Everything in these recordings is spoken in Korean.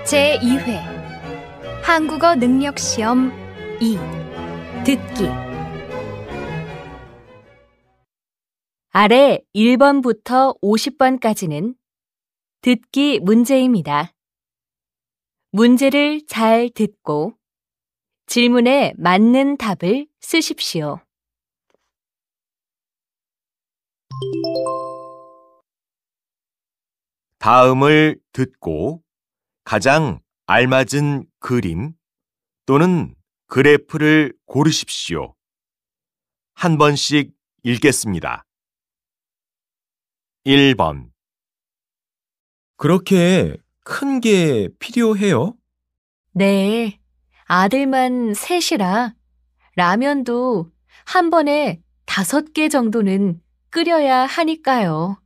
제2회 한국어 능력시험 2 듣기 아래 1번부터 50번까지는 듣기 문제입니다. 문제를 잘 듣고 질문에 맞는 답을 쓰십시오. 다음을 듣고 가장 알맞은 그림 또는 그래프를 고르십시오. 한 번씩 읽겠습니다. 1번. 그렇게 큰 게 필요해요? 네, 아들만 셋이라 라면도 한 번에 5개 정도는 끓여야 하니까요.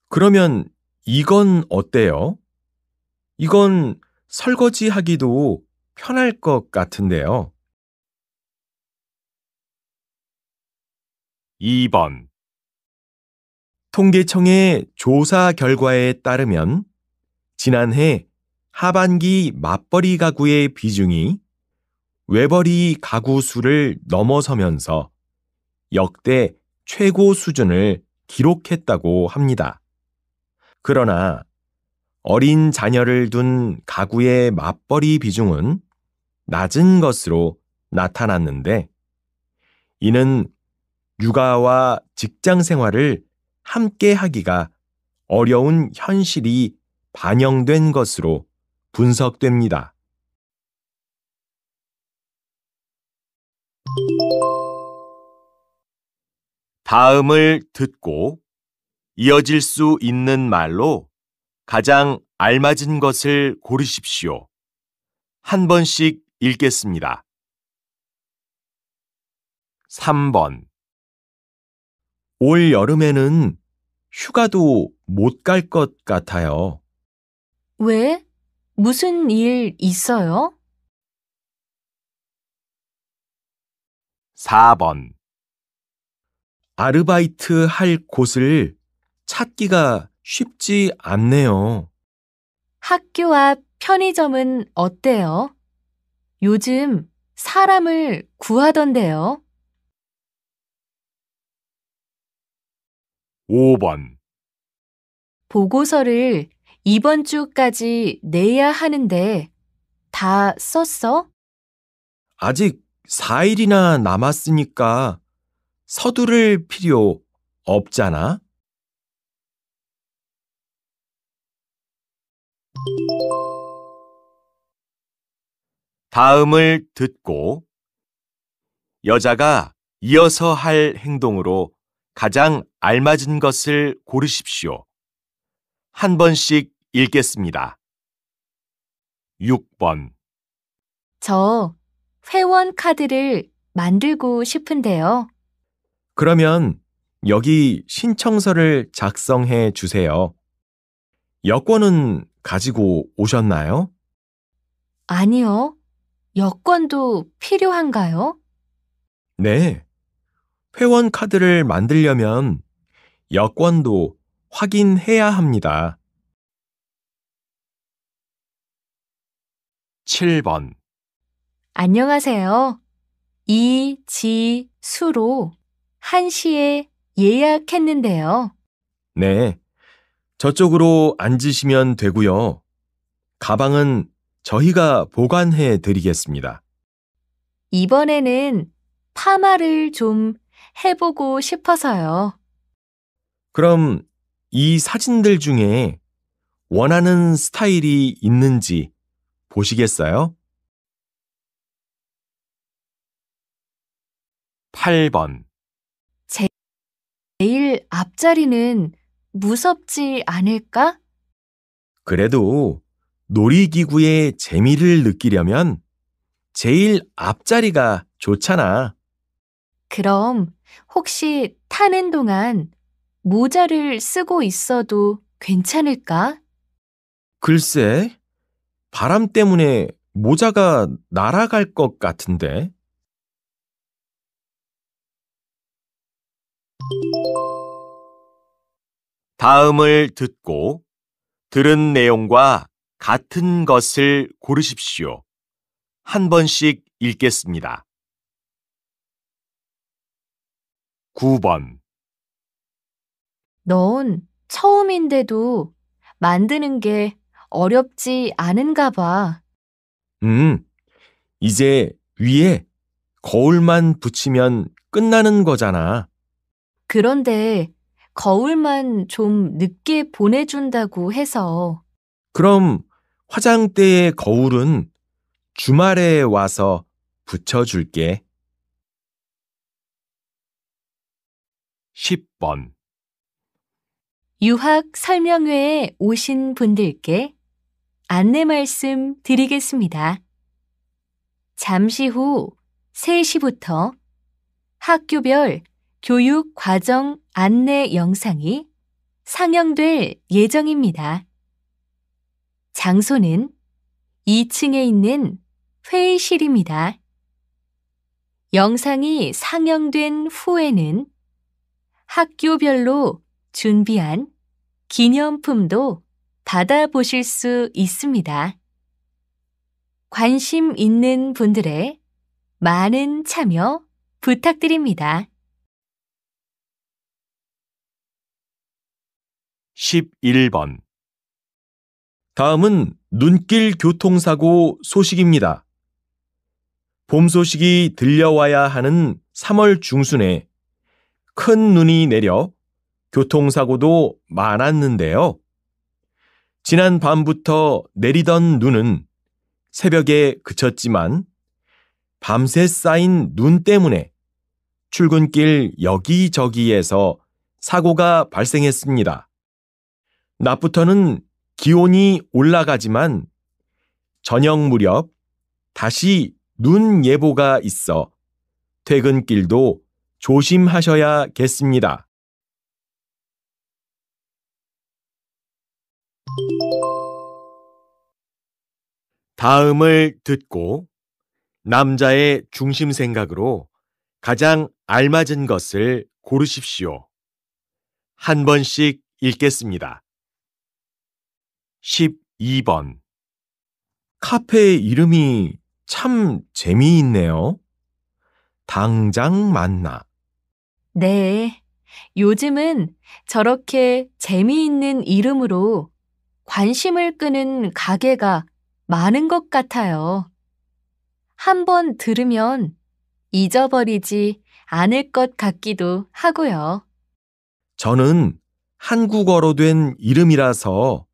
그러면 이건 어때요? 이건 설거지하기도 편할 것 같은데요. 2번. 통계청의 조사 결과에 따르면 지난해 하반기 맞벌이 가구의 비중이 외벌이 가구 수를 넘어서면서 역대 최고 수준을 기록했다고 합니다. 그러나 어린 자녀를 둔 가구의 맞벌이 비중은 낮은 것으로 나타났는데, 이는 육아와 직장 생활을 함께 하기가 어려운 현실이 반영된 것으로 분석됩니다. 다음을 듣고 이어질 수 있는 말로 가장 알맞은 것을 고르십시오. 한 번씩 읽겠습니다. 3번. 올 여름에는 휴가도 못 갈 것 같아요. 왜? 무슨 일 있어요? 4번. 아르바이트 할 곳을 찾기가 쉽지 않네요. 학교 앞 편의점은 어때요? 요즘 사람을 구하던데요. 5번. 보고서를 이번 주까지 내야 하는데 다 썼어? 아직 4일이나 남았으니까 서두를 필요 없잖아. 다음을 듣고 여자가 이어서 할 행동으로 가장 알맞은 것을 고르십시오. 한 번씩 읽겠습니다. 6번. 저 회원 카드를 만들고 싶은데요. 그러면 여기 신청서를 작성해 주세요. 여권은 가지고 오셨나요? 아니요. 여권도 필요한가요? 네. 회원 카드를 만들려면 여권도 확인해야 합니다. 7번. 안녕하세요. 이지수로 1시에 예약했는데요. 네. 저쪽으로 앉으시면 되고요. 가방은 저희가 보관해 드리겠습니다. 이번에는 파마를 좀 해보고 싶어서요. 그럼 이 사진들 중에 원하는 스타일이 있는지 보시겠어요? 8번. 제일 앞자리는 무섭지 않을까? 그래도 놀이기구의 재미를 느끼려면 제일 앞자리가 좋잖아. 그럼 혹시 타는 동안 모자를 쓰고 있어도 괜찮을까? 글쎄, 바람 때문에 모자가 날아갈 것 같은데. 다음을 듣고 들은 내용과 같은 것을 고르십시오. 한 번씩 읽겠습니다. 9번. 넌 처음인데도 만드는 게 어렵지 않은가 봐. 이제 위에 거울만 붙이면 끝나는 거잖아. 그런데 거울만 좀 늦게 보내준다고 해서 그럼 화장대의 거울은 주말에 와서 붙여줄게. 10번. 유학 설명회에 오신 분들께 안내 말씀 드리겠습니다. 잠시 후 3시부터 학교별 교육 과정 안내 영상이 상영될 예정입니다. 장소는 2층에 있는 회의실입니다. 영상이 상영된 후에는 학교별로 준비한 기념품도 받아보실 수 있습니다. 관심 있는 분들의 많은 참여 부탁드립니다. 11번. 다음은 눈길 교통사고 소식입니다. 봄 소식이 들려와야 하는 3월 중순에 큰 눈이 내려 교통사고도 많았는데요. 지난 밤부터 내리던 눈은 새벽에 그쳤지만 밤새 쌓인 눈 때문에 출근길 여기저기에서 사고가 발생했습니다. 낮부터는 기온이 올라가지만 저녁 무렵 다시 눈 예보가 있어 퇴근길도 조심하셔야겠습니다. 다음을 듣고 남자의 중심 생각으로 가장 알맞은 것을 고르십시오. 한 번씩 읽겠습니다. 12번. 카페 이름이 참 재미있네요. 당장 만나. 네, 요즘은 저렇게 재미있는 이름으로 관심을 끄는 가게가 많은 것 같아요. 한번 들으면 잊어버리지 않을 것 같기도 하고요. 저는 한국어로 된 이름이라서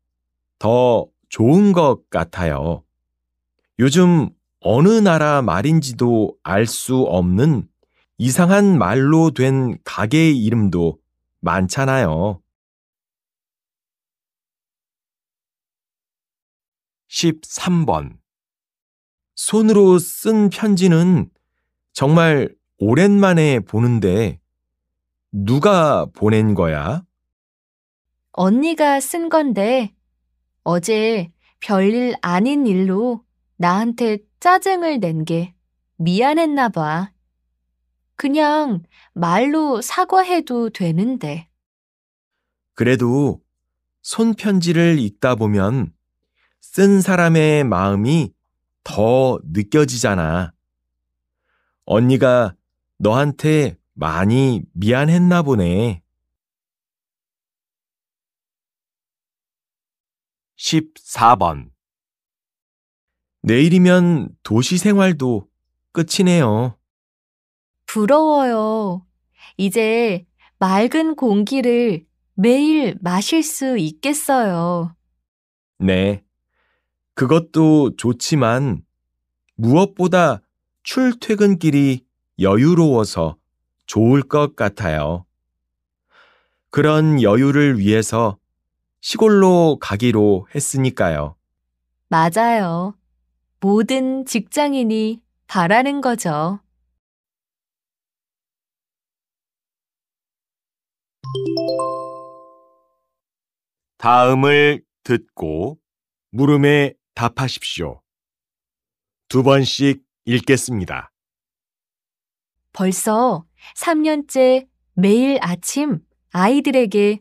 더 좋은 것 같아요. 요즘 어느 나라 말인지도 알 수 없는 이상한 말로 된 가게 이름도 많잖아요. 13번. 손으로 쓴 편지는 정말 오랜만에 보는데 누가 보낸 거야? 언니가 쓴 건데 어제 별일 아닌 일로 나한테 짜증을 낸 게 미안했나 봐. 그냥 말로 사과해도 되는데. 그래도 손편지를 읽다 보면 쓴 사람의 마음이 더 느껴지잖아. 언니가 너한테 많이 미안했나 보네. 14번. 내일이면 도시 생활도 끝이네요. 부러워요. 이제 맑은 공기를 매일 마실 수 있겠어요. 네. 그것도 좋지만 무엇보다 출퇴근길이 여유로워서 좋을 것 같아요. 그런 여유를 위해서 시골로 가기로 했으니까요. 맞아요. 모든 직장인이 바라는 거죠. 다음을 듣고 물음에 답하십시오. 2번씩 읽겠습니다. 벌써 3년째 매일 아침 아이들에게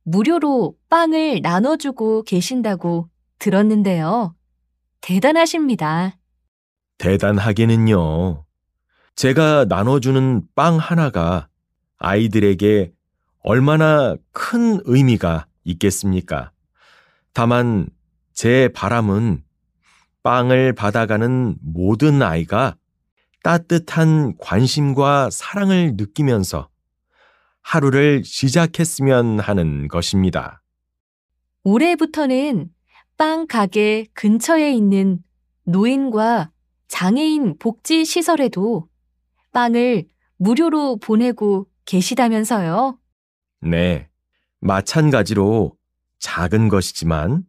무료로 빵을 나눠주고 계신다고 들었는데요. 대단하십니다. 대단하게는요. 제가 나눠주는 빵 하나가 아이들에게 얼마나 큰 의미가 있겠습니까? 다만 제 바람은 빵을 받아가는 모든 아이가 따뜻한 관심과 사랑을 느끼면서 하루를 시작했으면 하는 것입니다. 올해부터는 빵 가게 근처에 있는 노인과 장애인 복지 시설에도 빵을 무료로 보내고 계시다면서요. 네, 마찬가지로 작은 것이지만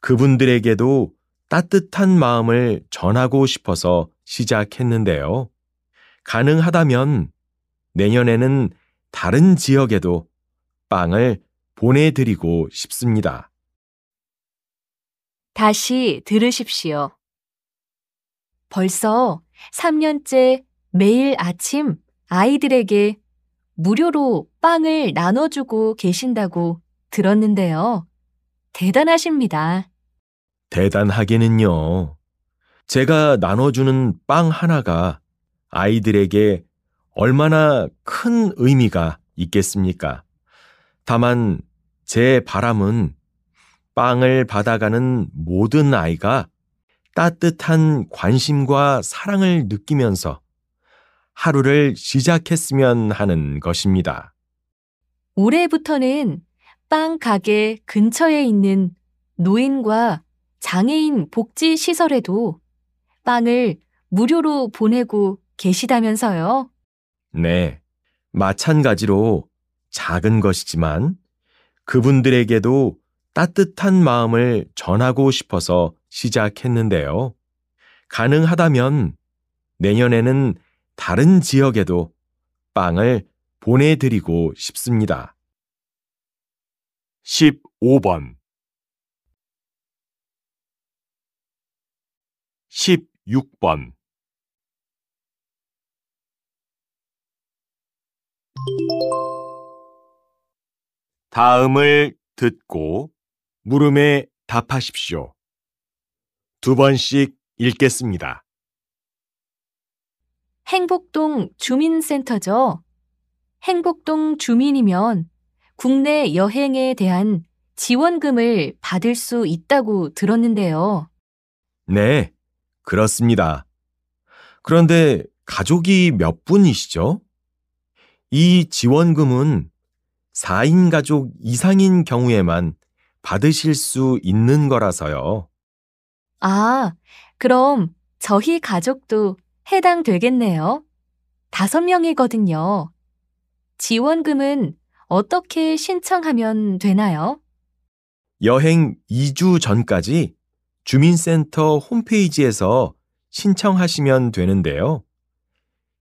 그분들에게도 따뜻한 마음을 전하고 싶어서 시작했는데요. 가능하다면 내년에는 다른 지역에도 빵을 보내드리고 싶습니다. 다시 들으십시오. 벌써 3년째 매일 아침 아이들에게 무료로 빵을 나눠주고 계신다고 들었는데요. 대단하십니다. 대단하게는요. 제가 나눠주는 빵 하나가 아이들에게 얼마나 큰 의미가 있겠습니까? 다만 제 바람은 빵을 받아가는 모든 아이가 따뜻한 관심과 사랑을 느끼면서 하루를 시작했으면 하는 것입니다. 올해부터는 빵 가게 근처에 있는 노인과 장애인 복지 시설에도 빵을 무료로 보내고 계시다면서요. 네, 마찬가지로 작은 것이지만 그분들에게도 따뜻한 마음을 전하고 싶어서 시작했는데요. 가능하다면 내년에는 다른 지역에도 빵을 보내드리고 싶습니다. 15번 16번 다음을 듣고 물음에 답하십시오. 2번씩 읽겠습니다. 행복동 주민센터죠. 행복동 주민이면 국내 여행에 대한 지원금을 받을 수 있다고 들었는데요. 네, 그렇습니다. 그런데 가족이 몇 분이시죠? 이 지원금은 4인 가족 이상인 경우에만 받으실 수 있는 거라서요. 아, 그럼 저희 가족도 해당되겠네요. 5명이거든요. 지원금은 어떻게 신청하면 되나요? 여행 2주 전까지 주민센터 홈페이지에서 신청하시면 되는데요.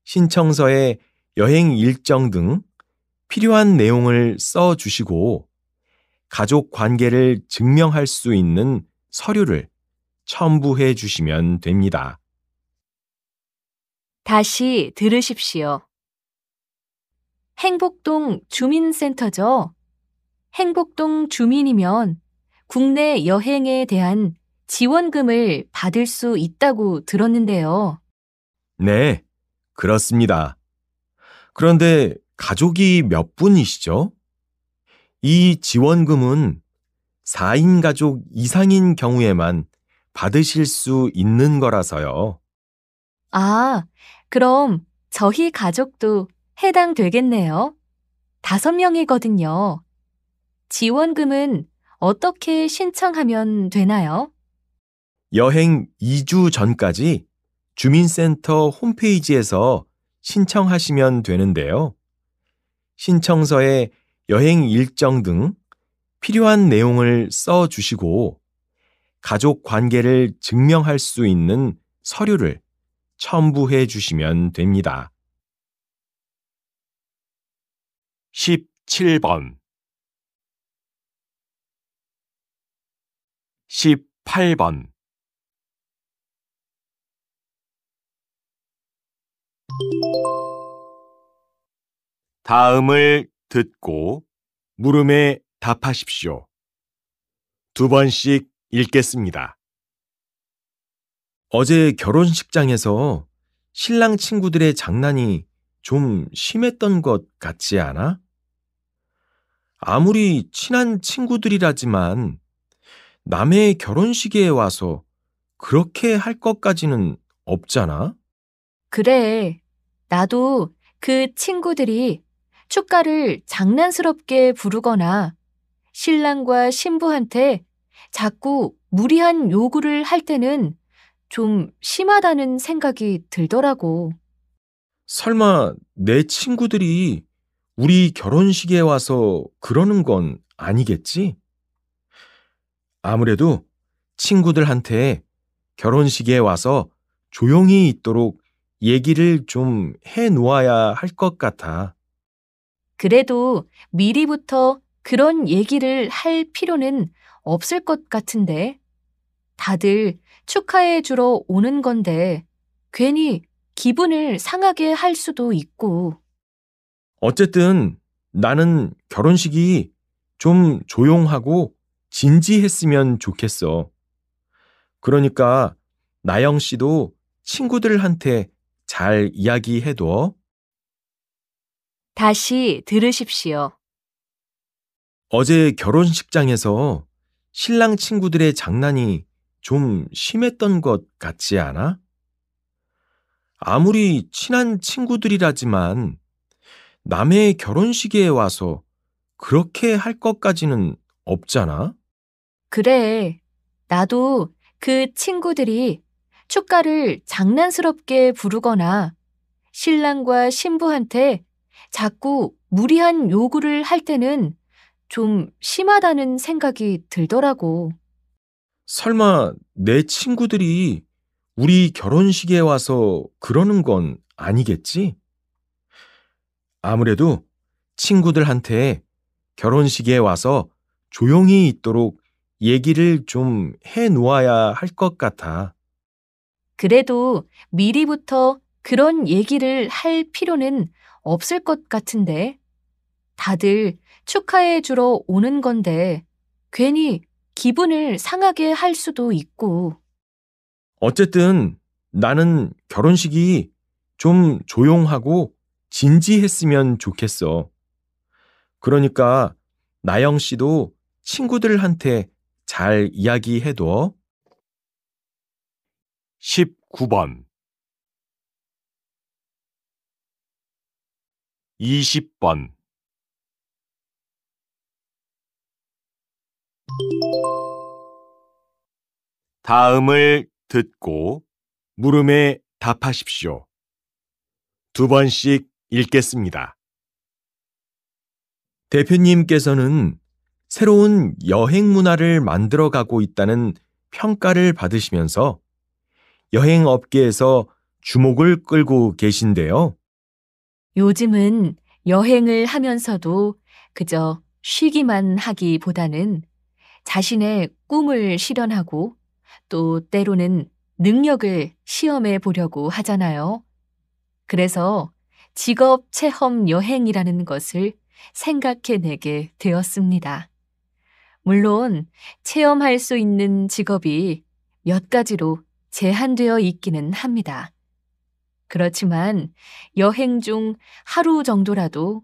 신청서에 여행 일정 등 필요한 내용을 써 주시고 가족 관계를 증명할 수 있는 서류를 첨부해 주시면 됩니다. 다시 들으십시오. 행복동 주민센터죠. 행복동 주민이면 국내 여행에 대한 지원금을 받을 수 있다고 들었는데요. 네, 그렇습니다. 그런데 가족이 몇 분이시죠? 이 지원금은 4인 가족 이상인 경우에만 받으실 수 있는 거라서요. 아, 그럼 저희 가족도 해당되겠네요. 5명이거든요. 지원금은 어떻게 신청하면 되나요? 여행 2주 전까지 주민센터 홈페이지에서 신청하시면 되는데요. 신청서에 여행 일정 등 필요한 내용을 써 주시고 가족 관계를 증명할 수 있는 서류를 첨부해 주시면 됩니다. 17번 18번 다음을 듣고 물음에 답하십시오. 2번씩 읽겠습니다. 어제 결혼식장에서 신랑 친구들의 장난이 좀 심했던 것 같지 않아? 아무리 친한 친구들이라지만 남의 결혼식에 와서 그렇게 할 것까지는 없잖아? 그래. 나도 그 친구들이 축가를 장난스럽게 부르거나 신랑과 신부한테 자꾸 무리한 요구를 할 때는 좀 심하다는 생각이 들더라고. 설마 내 친구들이 우리 결혼식에 와서 그러는 건 아니겠지? 아무래도 친구들한테 결혼식에 와서 조용히 있도록 얘기를 좀 해 놓아야 할 것 같아. 그래도 미리부터 그런 얘기를 할 필요는 없을 것 같은데. 다들 축하해 주러 오는 건데 괜히 기분을 상하게 할 수도 있고. 어쨌든 나는 결혼식이 좀 조용하고 진지했으면 좋겠어. 그러니까 나영 씨도 친구들한테 잘 이야기해둬. 다시 들으십시오. 어제 결혼식장에서 신랑 친구들의 장난이 좀 심했던 것 같지 않아? 아무리 친한 친구들이라지만 남의 결혼식에 와서 그렇게 할 것까지는 없잖아? 그래. 나도 그 친구들이 축가를 장난스럽게 부르거나 신랑과 신부한테 자꾸 무리한 요구를 할 때는 좀 심하다는 생각이 들더라고. 설마 내 친구들이 우리 결혼식에 와서 그러는 건 아니겠지? 아무래도 친구들한테 결혼식에 와서 조용히 있도록 얘기를 좀 해 놓아야 할 것 같아. 그래도 미리부터 그런 얘기를 할 필요는 없을 것 같은데. 다들 축하해 주러 오는 건데 괜히 기분을 상하게 할 수도 있고. 어쨌든 나는 결혼식이 좀 조용하고 진지했으면 좋겠어. 그러니까 나영 씨도 친구들한테 잘 이야기해둬. 19번, 20번, 다음을 듣고 물음에 답하십시오. 두 번씩 읽겠습니다. 대표님께서는 새로운 여행 문화를 만들어가고 있다는 평가를 받으시면서 여행 업계에서 주목을 끌고 계신데요. 요즘은 여행을 하면서도 그저 쉬기만 하기보다는 자신의 꿈을 실현하고 또 때로는 능력을 시험해 보려고 하잖아요. 그래서 직업 체험 여행이라는 것을 생각해내게 되었습니다. 물론 체험할 수 있는 직업이 몇 가지로 제한되어 있기는 합니다. 그렇지만 여행 중 하루 정도라도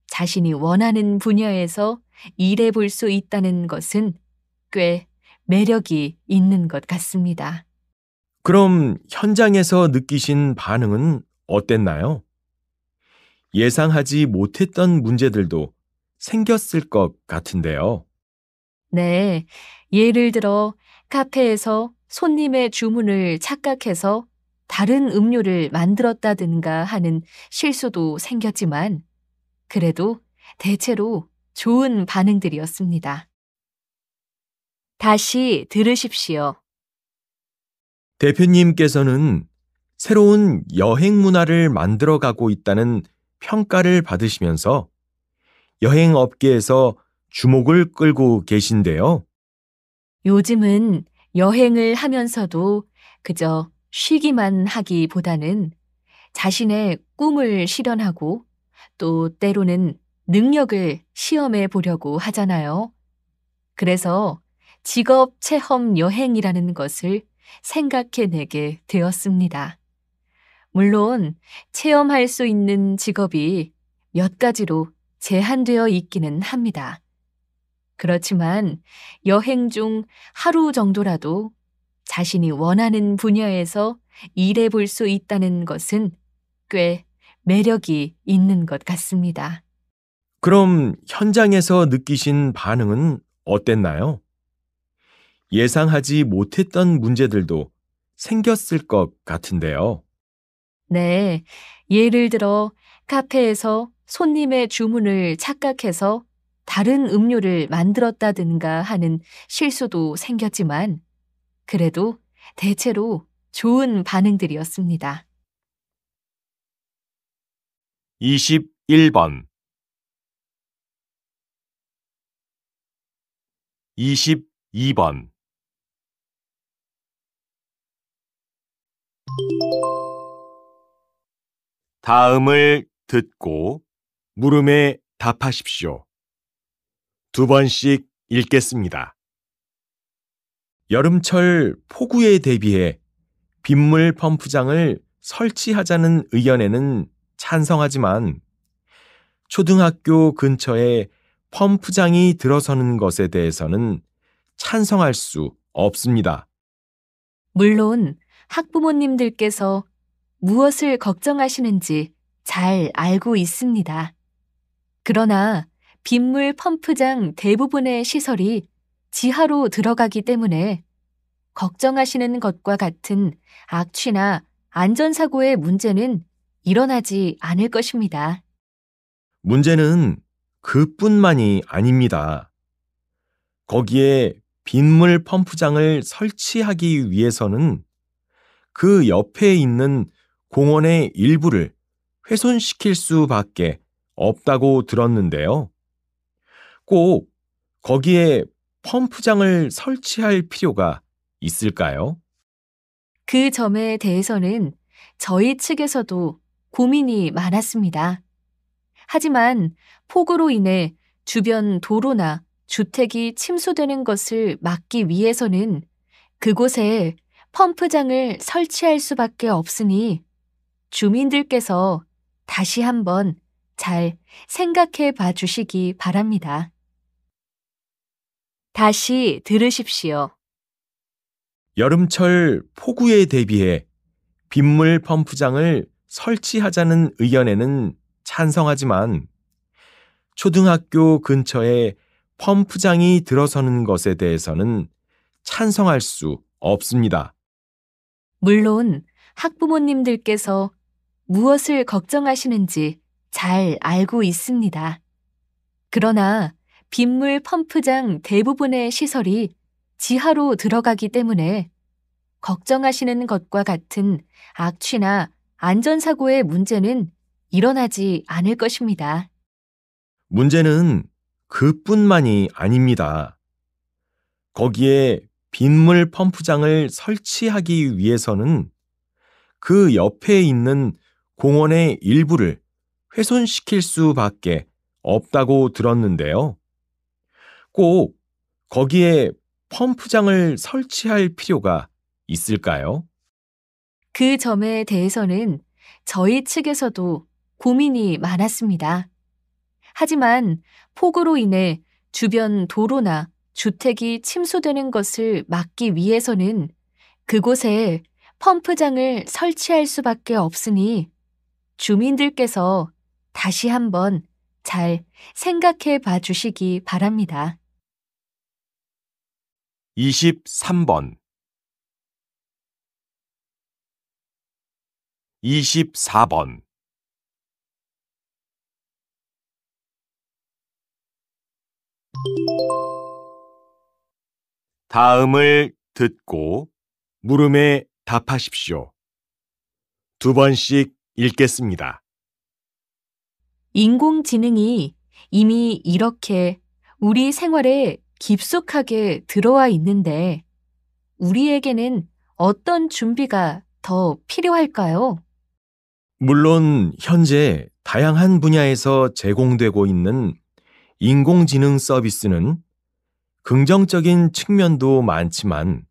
자신이 원하는 분야에서 일해 볼 수 있다는 것은 꽤 매력이 있는 것 같습니다. 그럼 현장에서 느끼신 반응은 어땠나요? 예상하지 못했던 문제들도 생겼을 것 같은데요. 네, 예를 들어 카페에서 손님의 주문을 착각해서 다른 음료를 만들었다든가 하는 실수도 생겼지만 그래도 대체로 좋은 반응들이었습니다. 다시 들으십시오. 대표님께서는 새로운 여행 문화를 만들어가고 있다는 평가를 받으시면서 여행 업계에서 주목을 끌고 계신데요. 요즘은 여행을 하면서도 그저 쉬기만 하기보다는 자신의 꿈을 실현하고 또 때로는 능력을 시험해 보려고 하잖아요. 그래서 직업 체험 여행이라는 것을 생각해내게 되었습니다. 물론 체험할 수 있는 직업이 몇 가지로 제한되어 있기는 합니다. 그렇지만 여행 중 하루 정도라도 자신이 원하는 분야에서 일해 볼 수 있다는 것은 꽤 매력이 있는 것 같습니다. 그럼 현장에서 느끼신 반응은 어땠나요? 예상하지 못했던 문제들도 생겼을 것 같은데요. 네, 예를 들어 카페에서 손님의 주문을 착각해서 다른 음료를 만들었다든가 하는 실수도 생겼지만 그래도 대체로 좋은 반응들이었습니다. 21번 22번 다음을 듣고 물음에 답하십시오. 두 번씩 읽겠습니다. 여름철 폭우에 대비해 빗물 펌프장을 설치하자는 의견에는 찬성하지만 초등학교 근처에 펌프장이 들어서는 것에 대해서는 찬성할 수 없습니다. 물론 학부모님들께서 무엇을 걱정하시는지 잘 알고 있습니다. 그러나 빗물 펌프장 대부분의 시설이 지하로 들어가기 때문에 걱정하시는 것과 같은 악취나 안전사고의 문제는 일어나지 않을 것입니다. 문제는 그뿐만이 아닙니다. 거기에 빗물 펌프장을 설치하기 위해서는 그 옆에 있는 공원의 일부를 훼손시킬 수밖에 없다고 들었는데요. 꼭 거기에 펌프장을 설치할 필요가 있을까요? 그 점에 대해서는 저희 측에서도 고민이 많았습니다. 하지만 폭우로 인해 주변 도로나 주택이 침수되는 것을 막기 위해서는 그곳에 펌프장을 설치할 수밖에 없으니 주민들께서 다시 한번 잘 생각해 봐 주시기 바랍니다. 다시 들으십시오. 여름철 폭우에 대비해 빗물 펌프장을 설치하자는 의견에는 찬성하지만 초등학교 근처에 펌프장이 들어서는 것에 대해서는 찬성할 수 없습니다. 물론 학부모님들께서 무엇을 걱정하시는지 잘 알고 있습니다. 그러나 빗물 펌프장 대부분의 시설이 지하로 들어가기 때문에 걱정하시는 것과 같은 악취나 안전사고의 문제는 일어나지 않을 것입니다. 문제는 그뿐만이 아닙니다. 거기에 빗물 펌프장을 설치하기 위해서는 그 옆에 있는 공원의 일부를 훼손시킬 수밖에 없다고 들었는데요. 꼭 거기에 펌프장을 설치할 필요가 있을까요? 그 점에 대해서는 저희 측에서도 고민이 많았습니다. 하지만 폭우로 인해 주변 도로나 주택이 침수되는 것을 막기 위해서는 그곳에 펌프장을 설치할 수밖에 없으니 주민들께서 다시 한번 잘 생각해 봐 주시기 바랍니다. 23번 24번 다음을 듣고 물음에 답하십시오. 두 번씩 읽겠습니다. 인공지능이 이미 이렇게 우리 생활에 깊숙하게 들어와 있는데 우리에게는 어떤 준비가 더 필요할까요? 물론 현재 다양한 분야에서 제공되고 있는 인공지능 서비스는 긍정적인 측면도 많지만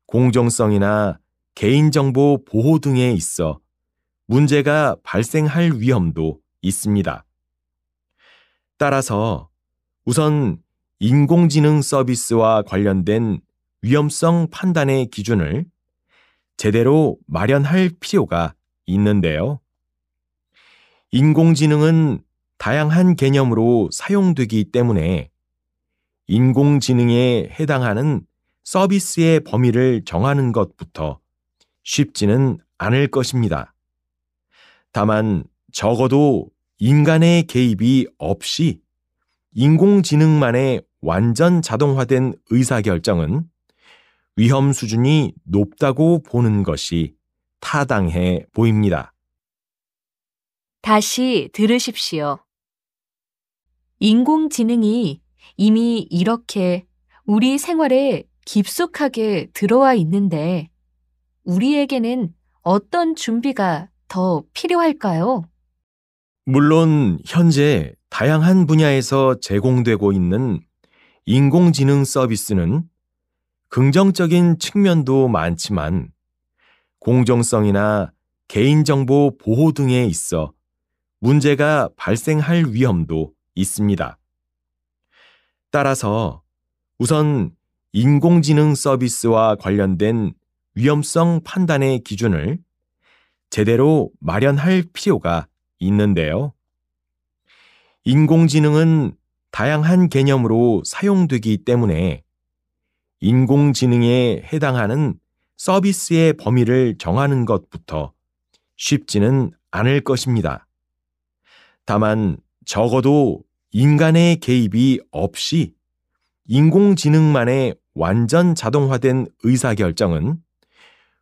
공정성이나 개인정보 보호 등에 있어 문제가 발생할 위험도 있습니다. 따라서 우선 인공지능 서비스와 관련된 위험성 판단의 기준을 제대로 마련할 필요가 있는데요. 인공지능은 다양한 개념으로 사용되기 때문에 인공지능에 해당하는 서비스의 범위를 정하는 것부터 쉽지는 않을 것입니다. 다만 적어도 인간의 개입이 없이 인공지능만의 완전 자동화된 의사결정은 위험 수준이 높다고 보는 것이 타당해 보입니다. 다시 들으십시오. 인공지능이 이미 이렇게 우리 생활에 깊숙하게 들어와 있는데 우리에게는 어떤 준비가 더 필요할까요? 물론 현재 다양한 분야에서 제공되고 있는 인공지능 서비스는 긍정적인 측면도 많지만 공정성이나 개인정보 보호 등에 있어 문제가 발생할 위험도 있습니다. 따라서 우선 인공지능 서비스와 관련된 위험성 판단의 기준을 제대로 마련할 필요가 있는데요. 인공지능은 다양한 개념으로 사용되기 때문에 인공지능에 해당하는 서비스의 범위를 정하는 것부터 쉽지는 않을 것입니다. 다만 적어도 인간의 개입이 없이 인공지능만의 완전 자동화된 의사결정은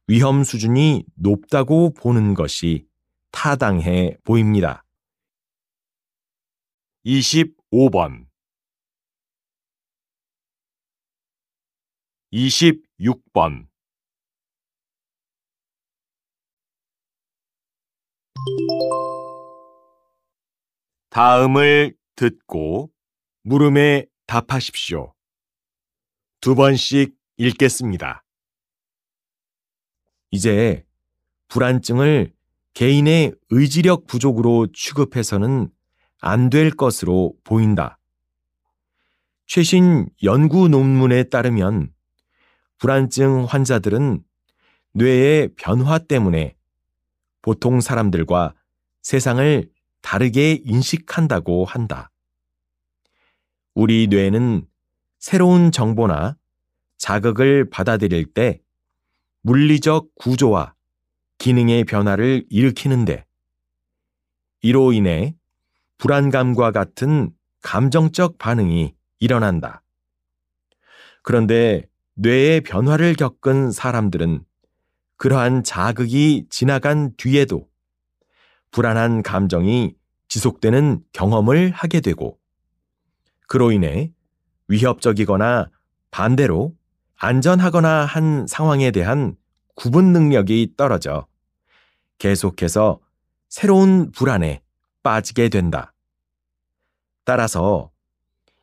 위험 수준이 높다고 보는 것이 타당해 보입니다. 25번 26번 다음을 듣고 물음에 답하십시오. 2번씩 읽겠습니다. 이제 불안증을 개인의 의지력 부족으로 취급해서는 안 될 것으로 보인다. 최신 연구 논문에 따르면 불안증 환자들은 뇌의 변화 때문에 보통 사람들과 세상을 다르게 인식한다고 한다. 우리 뇌는 새로운 정보나 자극을 받아들일 때 물리적 구조와 기능의 변화를 일으키는데 이로 인해 불안감과 같은 감정적 반응이 일어난다. 그런데 뇌의 변화를 겪은 사람들은 그러한 자극이 지나간 뒤에도 불안한 감정이 지속되는 경험을 하게 되고 그로 인해 위협적이거나 반대로 안전하거나 한 상황에 대한 구분 능력이 떨어져 계속해서 새로운 불안에 빠지게 된다. 따라서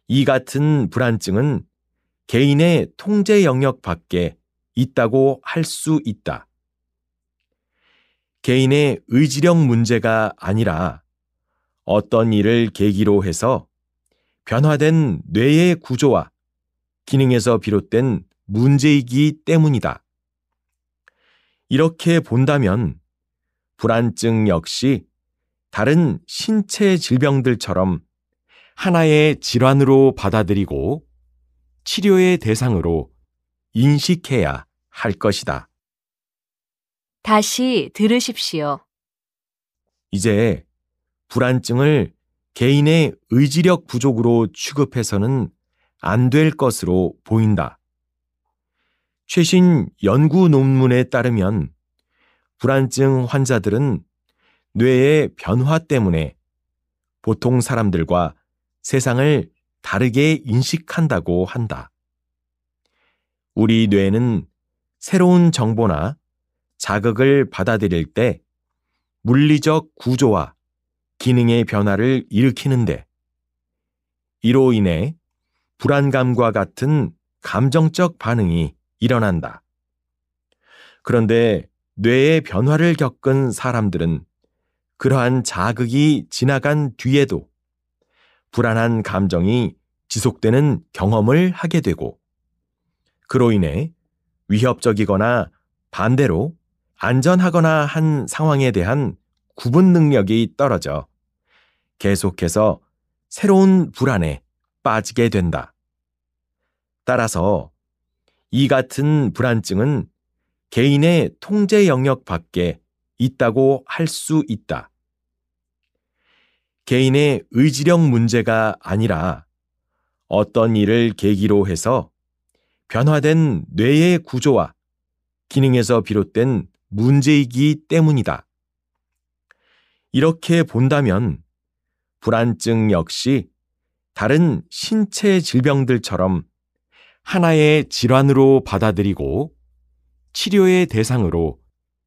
이 같은 불안증은 개인의 통제 영역 밖에 있다고 할 수 있다. 개인의 의지력 문제가 아니라 어떤 일을 계기로 해서 변화된 뇌의 구조와 기능에서 비롯된 문제이기 때문이다. 이렇게 본다면 불안증 역시 다른 신체 질병들처럼 하나의 질환으로 받아들이고 치료의 대상으로 인식해야 할 것이다. 다시 들으십시오. 이제 불안증을 개인의 의지력 부족으로 취급해서는 안 될 것으로 보인다. 최신 연구 논문에 따르면 불안증 환자들은 뇌의 변화 때문에 보통 사람들과 세상을 다르게 인식한다고 한다. 우리 뇌는 새로운 정보나 자극을 받아들일 때 물리적 구조와 기능의 변화를 일으키는데 이로 인해 불안감과 같은 감정적 반응이 일어난다. 그런데 뇌의 변화를 겪은 사람들은 그러한 자극이 지나간 뒤에도 불안한 감정이 지속되는 경험을 하게 되고, 그로 인해 위협적이거나 반대로 안전하거나 한 상황에 대한 구분 능력이 떨어져 계속해서 새로운 불안에 빠지게 된다. 따라서 이 같은 불안증은 개인의 통제 영역 밖에 있다고 할 수 있다. 개인의 의지력 문제가 아니라 어떤 일을 계기로 해서 변화된 뇌의 구조와 기능에서 비롯된 문제이기 때문이다. 이렇게 본다면 불안증 역시 다른 신체 질병들처럼 하나의 질환으로 받아들이고 치료의 대상으로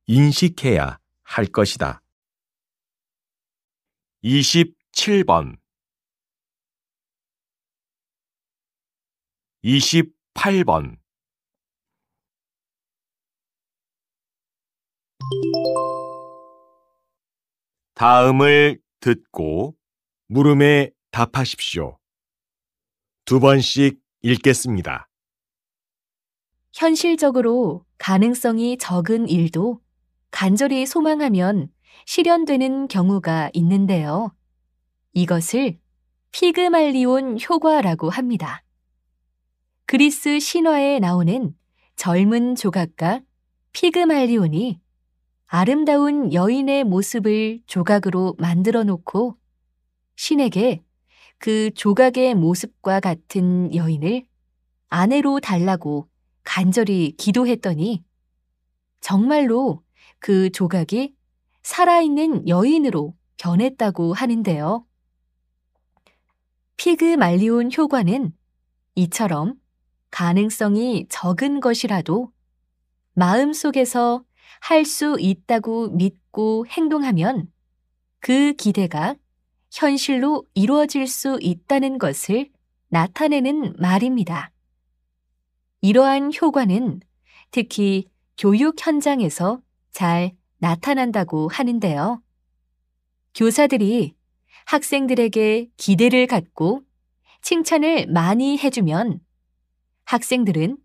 인식해야 할 것이다. 27번 28번 다음을 듣고 물음에 답하십시오. 2번씩 읽겠습니다. 현실적으로 가능성이 적은 일도 간절히 소망하면 실현되는 경우가 있는데요. 이것을 피그말리온 효과라고 합니다. 그리스 신화에 나오는 젊은 조각가 피그말리온이 아름다운 여인의 모습을 조각으로 만들어 놓고 신에게 그 조각의 모습과 같은 여인을 아내로 달라고 간절히 기도했더니 정말로 그 조각이 살아있는 여인으로 변했다고 하는데요. 피그말리온 효과는 이처럼 가능성이 적은 것이라도 마음속에서 할 수 있다고 믿고 행동하면 그 기대가 현실로 이루어질 수 있다는 것을 나타내는 말입니다. 이러한 효과는 특히 교육 현장에서 잘 나타난다고 하는데요. 교사들이 학생들에게 기대를 갖고 칭찬을 많이 해주면 학생들은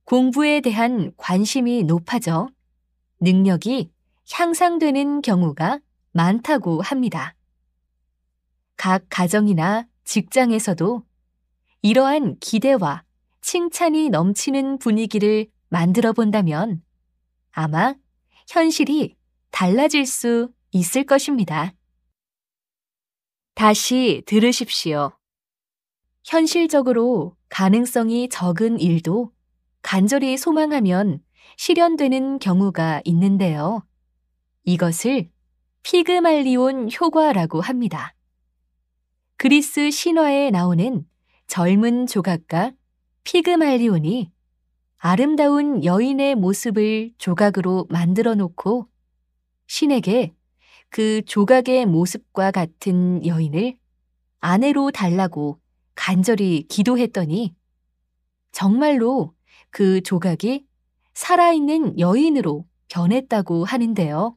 공부에 대한 관심이 높아져 능력이 향상되는 경우가 많다고 합니다. 각 가정이나 직장에서도 이러한 기대와 칭찬이 넘치는 분위기를 만들어 본다면 아마 현실이 달라질 수 있을 것입니다. 다시 들으십시오. 현실적으로 가능성이 적은 일도 간절히 소망하면 실현되는 경우가 있는데요. 이것을 피그말리온 효과라고 합니다. 그리스 신화에 나오는 젊은 조각가 피그말리온이 아름다운 여인의 모습을 조각으로 만들어 놓고 신에게 그 조각의 모습과 같은 여인을 아내로 달라고 간절히 기도했더니 정말로 그 조각이 살아있는 여인으로 변했다고 하는데요.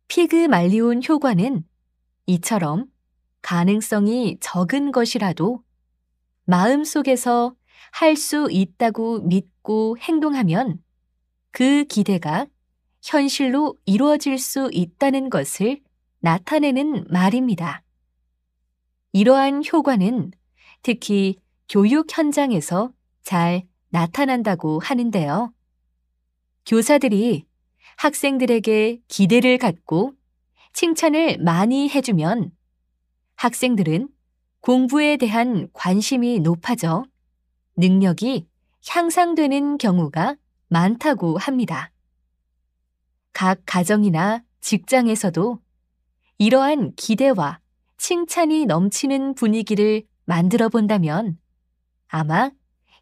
피그말리온 효과는 이처럼 가능성이 적은 것이라도 마음속에서 할 수 있다고 믿고 행동하면 그 기대가 현실로 이루어질 수 있다는 것을 나타내는 말입니다. 이러한 효과는 특히 교육 현장에서 잘 나타난다고 하는데요. 교사들이 학생들에게 기대를 갖고 칭찬을 많이 해주면 학생들은 공부에 대한 관심이 높아져 능력이 향상되는 경우가 많다고 합니다. 각 가정이나 직장에서도 이러한 기대와 칭찬이 넘치는 분위기를 만들어 본다면 아마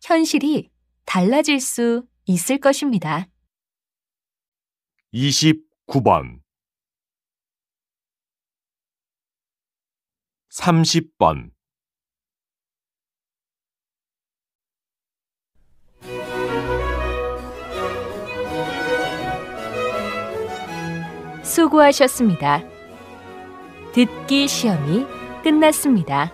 현실이 달라질 수 있을 것입니다. 29번 30번 수고하셨습니다. 듣기 시험이 끝났습니다.